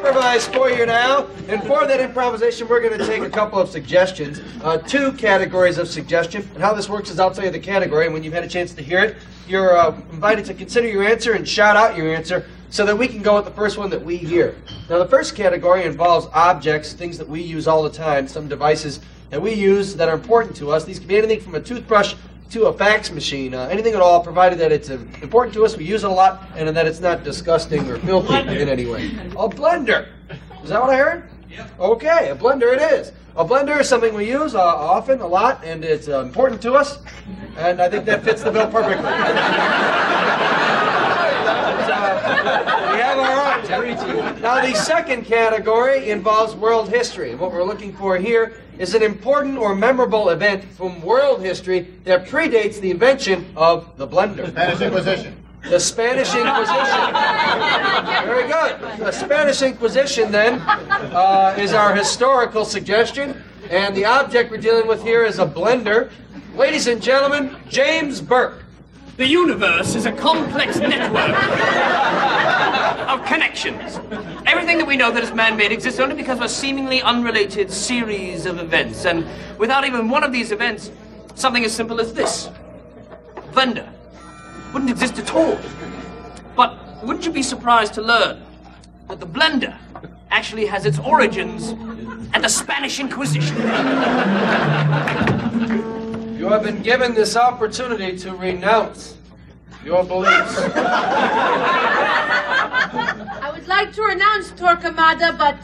improvise for you now. And for that improvisation, we're going to take a couple of suggestions, 2 categories of suggestion. And how this works is I'll tell you the category, and when you've had a chance to hear it, you're invited to consider your answer and shout out your answer so that we can go with the first one that we hear. Now, the first category involves objects, things that we use all the time, some devices that we use that are important to us. These can be anything from a toothbrush to a fax machine, anything at all, provided that it's important to us, we use it a lot, and that it's not disgusting or filthy in any way. A blender. Is that what I heard? Yep. Okay, a blender it is. A blender is something we use often, a lot, and it's important to us, and I think that fits the bill perfectly. We have our answer. Now, the second category involves world history. What we're looking for here is an important or memorable event from world history that predates the invention of the blender. Spanish Inquisition. The Spanish Inquisition. Very good. The Spanish Inquisition, then, is our historical suggestion, and the object we're dealing with here is a blender. Ladies and gentlemen, James Burke. The universe is a complex network of connections. Everything that we know that is man-made exists only because of a seemingly unrelated series of events. And without even one of these events, something as simple as this, blender, wouldn't exist at all. But wouldn't you be surprised to learn that the blender actually has its origins at the Spanish Inquisition? You have been given this opportunity to renounce your beliefs. I would like to renounce Torquemada, but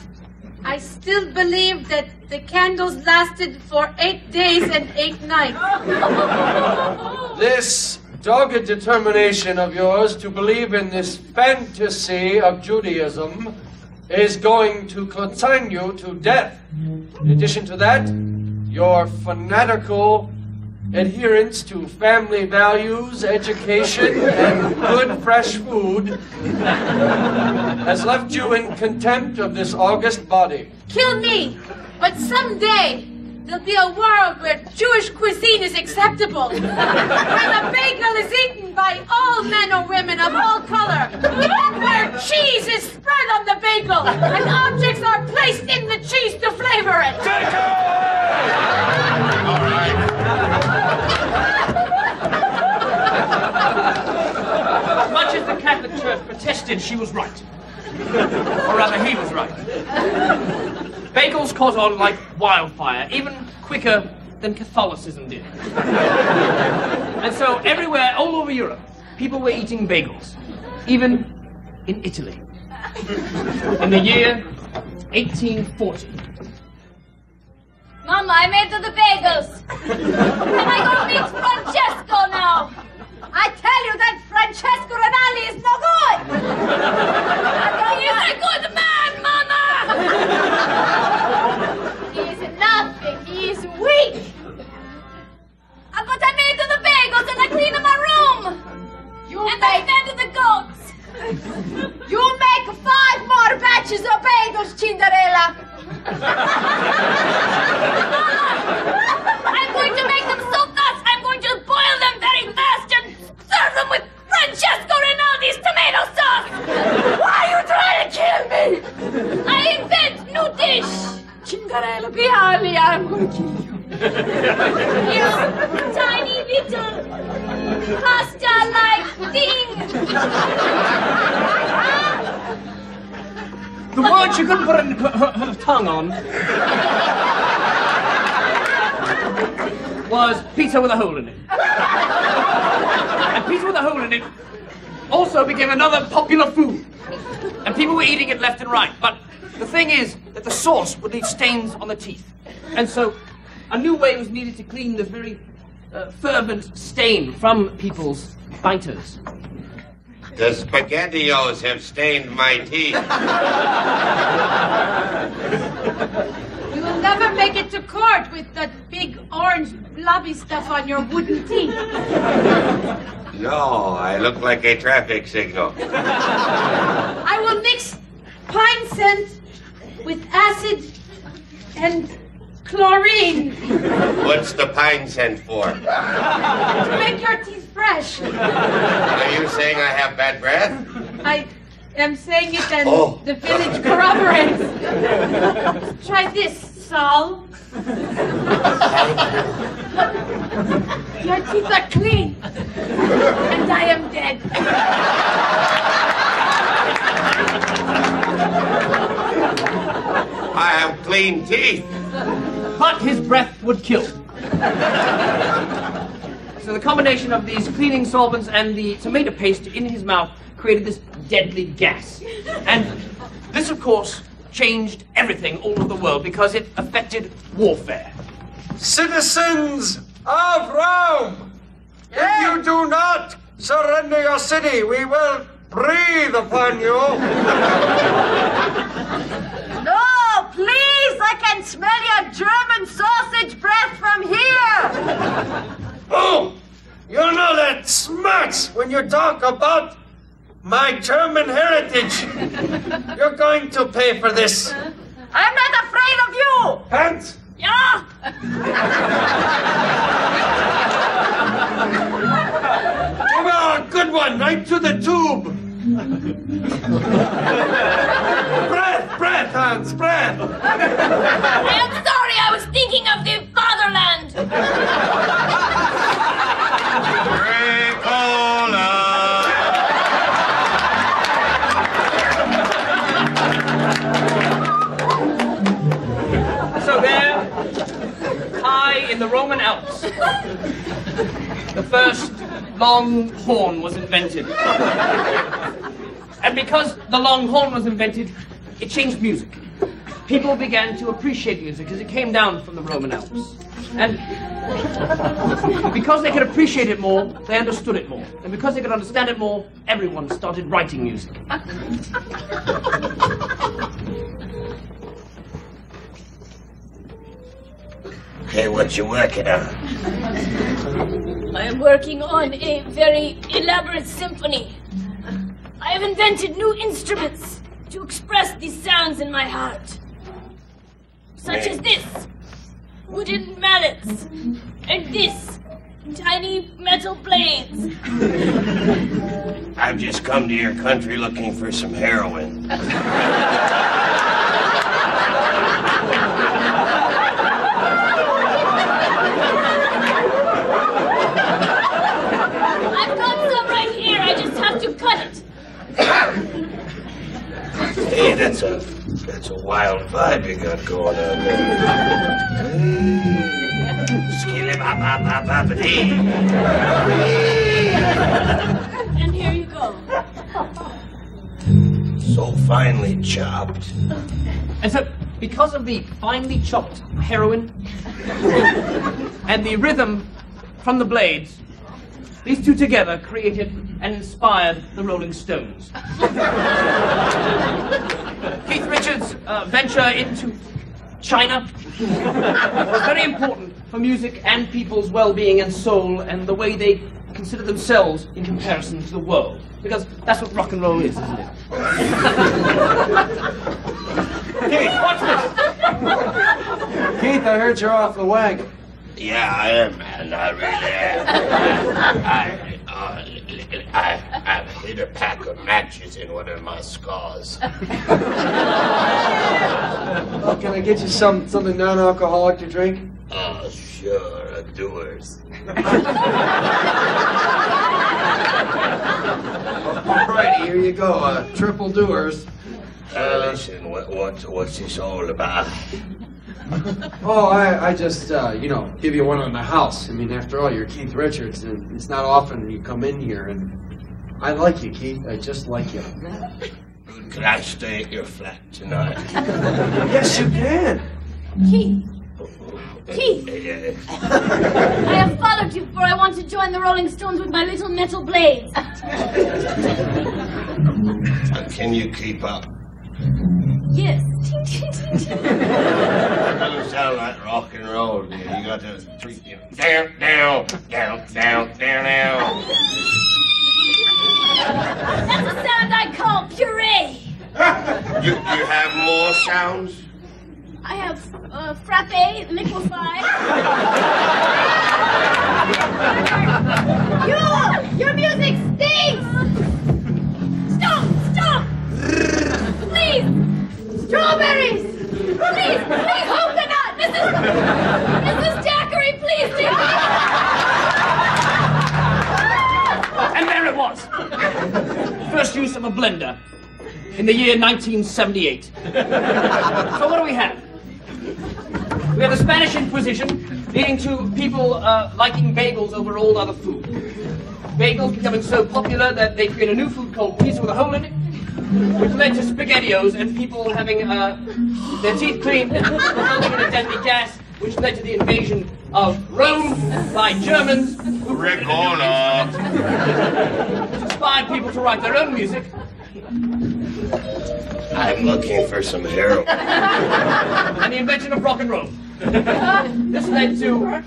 I still believe that the candles lasted for 8 days and 8 nights. This dogged determination of yours to believe in this fantasy of Judaism is going to consign you to death. In addition to that, your fanatical adherence to family values, education, and good fresh food has left you in contempt of this august body. Kill me, but someday there'll be a world where Jewish cuisine is acceptable, where the bagel is eaten by all men or women of all color, and where cheese is spread on the bagel, and objects are placed in the cheese to flavor it. Take it! All right. As much as the Catholic Church protested, she was right. Or rather, he was right. Bagels caught on like wildfire, even quicker than Catholicism did. And so everywhere, all over Europe, people were eating bagels. Even in Italy. In the year 1840. Mama, I made the bagels. Am I going to meet Francesco now? I tell you that Francesco Rinaldi is no good. He is a good man, Mama. He is nothing. He is weak. But I made the bagels and I cleaned my room. I fed the goats. You make 5 more batches of bagels, Cinderella. I'm going to make them so fast, I'm going to boil them very fast and serve them with Francesco Rinaldi's tomato sauce! Why are you trying to kill me? I invent new dish! Cinderella, behind I'm going to kill you. You tiny little pasta-like thing! The word she couldn't put her tongue on was pizza with a hole in it. And pizza with a hole in it also became another popular food. And people were eating it left and right. But the thing is that the sauce would leave stains on the teeth. And so a new way was needed to clean this very fervent stain from people's biters. The SpaghettiOs have stained my teeth. You will never make it to court with that big orange blobby stuff on your wooden teeth. No, I look like a traffic signal. I will mix pine scent with acid and chlorine What's the pine scent for? to make your teeth fresh. Are you saying I have bad breath? I am saying it and the village corroborates. Try this, Saul. Your teeth are clean, and I am dead. I have clean teeth. But his breath would kill. So the combination of these cleaning solvents and the tomato paste in his mouth created this deadly gas. And this, of course, changed everything all over the world because it affected warfare. Citizens of Rome, if you do not surrender your city, we will breathe upon you. No, please! I can smell your German sausage breath from here! Oh, you're not that smart when you talk about my German heritage. You're going to pay for this. I'm not afraid of you! Hands! Yeah! Give her a good one, right to the tube. Breath, Hans, breath. I am sorry, I was thinking of the fatherland! So there, high in the Roman Alps, the first long horn was invented. And because the long horn was invented, it changed music. People began to appreciate music as it came down from the Roman Alps. And because they could appreciate it more, they understood it more. And because they could understand it more, everyone started writing music. Hey, what you working on? I am working on a very elaborate symphony. I have invented new instruments to express these sounds in my heart. Such as this, wooden mallets, and this, tiny metal blades. I've just come to your country looking for some heroin. I've got some right here, I just have to cut it. Hey, that's a wild vibe you got going on there. Skilly-bop-bop-bop-bop-dee. And here you go. So finely chopped. And so, because of the finely chopped heroin and the rhythm from the blades, these two together created and inspired the Rolling Stones. Keith Richards' venture into China was very important for music and people's well-being and soul and the way they consider themselves in comparison to the world. Because that's what rock and roll is, isn't it? Keith, watch this! Keith, I heard you're off the wagon. Yeah, I am, man. I really am. I've hid a pack of matches in one of my scars. Well, can I get you something non-alcoholic to drink? Oh, sure, a Doers. All right, here you go. Triple Doers. Listen, what's this all about? Oh, I just, give you one on the house. I mean, after all, you're Keith Richards, and it's not often you come in here, and I like you, Keith. I just like you. Could I stay at your flat tonight? Yes, you can. Keith! Keith! I have followed you, for I want to join the Rolling Stones with my little metal blades. Can you keep up? Yes. That doesn't sound like rock and roll, dude. You got to treat you down. That's a sound I call puree. You have more sounds? I have frappe, liquefy. Your music stinks! Stop! Strawberries! Please, coconut! Mrs. Daiquiri, please, And there it was. First use of a blender in the year 1978. So what do we have? We have the Spanish Inquisition leading to people liking bagels over all other food. Bagels becoming so popular that they create a new food called pizza with a hole in it, which led to SpaghettiOs and people having their teeth cleaned, resulting in a deadly gas, which led to the invasion of Rome by Germans who Ricola. inspired people to write their own music. I'm looking for some heroin. And the invention of rock and roll. This led to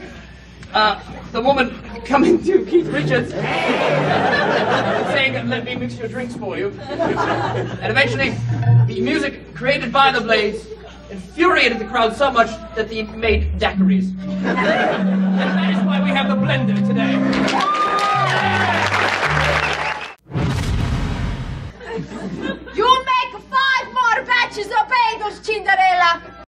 the woman coming to Keith Richards saying, "Let me mix your drinks for you." And eventually, the music created by the Blades infuriated the crowd so much that they made daiquiris. And that is why we have the blender today. You make 5 more batches of bagels, Cinderella.